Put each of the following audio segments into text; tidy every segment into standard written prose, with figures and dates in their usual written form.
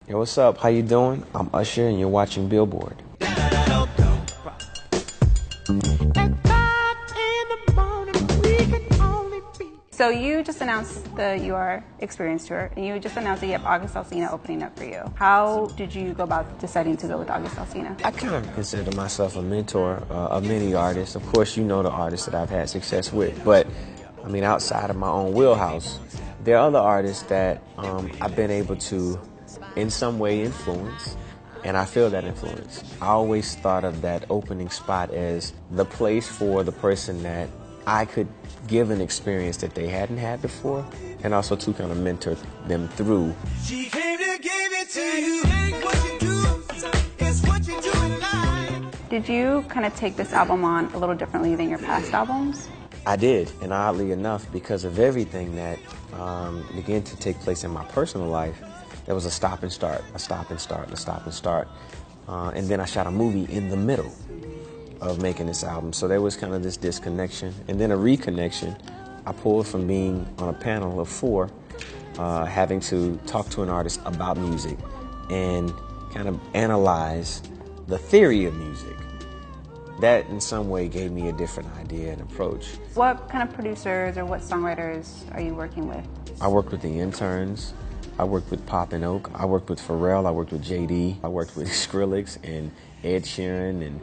Yo, what's up? How you doing? I'm Usher, and you're watching Billboard. So you just announced the You Are Experience Tour, and you just announced that you have August Alsina opening up for you. How did you go about deciding to go with August Alsina? I kind of consider myself a mentor of many artists. Of course, you know the artists that I've had success with, but I mean, outside of my own wheelhouse, there are other artists that I've been able to, in some way, influence. And I feel that influence. I always thought of that opening spot as the place for the person that I could give an experience that they hadn't had before, and also to kind of mentor them through. She came to give it to you. What you do is what you do in life. Did you kind of take this album on a little differently than your past albums? I did, and oddly enough, because of everything that began to take place in my personal life, there was a stop and start, a stop and start, a stop and start. And then I shot a movie in the middle of making this album. So there was kind of this disconnection and then a reconnection. I pulled from being on a panel of 4, having to talk to an artist about music and kind of analyze the theory of music. That in some way gave me a different idea and approach. What kind of producers or what songwriters are you working with? I worked with the Interns. I worked with Pop and Oak. I worked with Pharrell. I worked with JD. I worked with Skrillex and Ed Sheeran and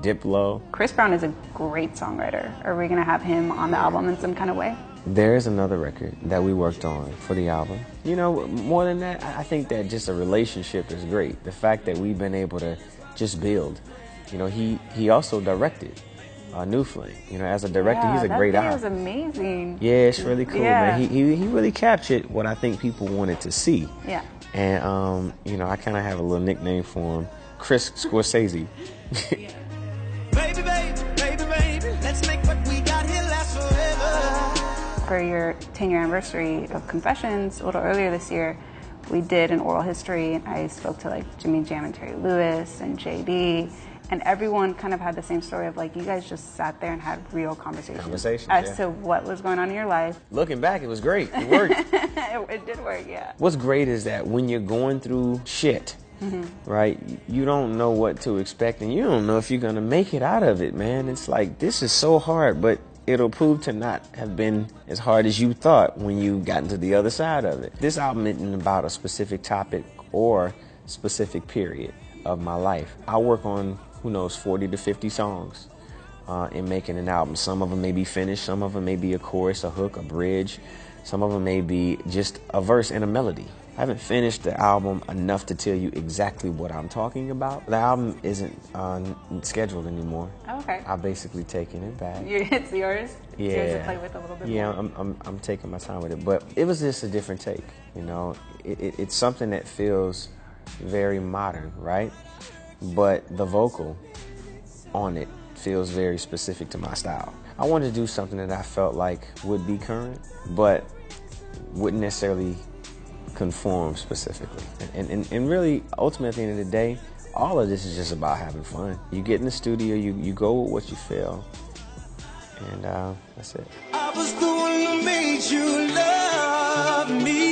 Diplo. Chris Brown is a great songwriter. Are we going to have him on the album in some kind of way? There is another record that we worked on for the album. You know, more than that, I think that just a relationship is great. The fact that we've been able to just build. You know, he also directed New Flame. You know, as a director, he's a great eye. That was amazing. Yeah, it's really cool, man. He really captured what I think people wanted to see. Yeah. And, you know, I kind of have a little nickname for him, Chris Scorsese. Baby, let's make what we got here last forever. For your 10-year anniversary of Confessions, a little earlier this year, we did an oral history, and I spoke to like Jimmy Jam and Terry Lewis and JD, and everyone kind of had the same story of like, you guys just sat there and had real conversations as to what was going on in your life. Looking back, it was great. It worked. It did work, yeah. What's great is that when you're going through shit, right, you don't know what to expect, and you don't know if you're going to make it out of it, man. It's like, this is so hard, but it'll prove to not have been as hard as you thought when you got into the other side of it. This album isn't about a specific topic or specific period of my life. I work on, 40 to 50 songs in making an album. Some of them may be finished, some of them may be a chorus, a hook, a bridge. Some of them may be just a verse and a melody. I haven't finished the album enough to tell you exactly what I'm talking about. The album isn't scheduled anymore. Oh, okay. I've basically taken it back. It's yours? Yeah. It's yours to play with a little bit more? Yeah, I'm taking my time with it. But it was just a different take, you know. It's something that feels very modern, right? But the vocal on it feels very specific to my style. I wanted to do something that I felt like would be current, but wouldn't necessarily conform specifically. And really, ultimately, at the end of the day, all of this is just about having fun. You get in the studio, you go with what you feel, and that's it. I was the one who made you love me.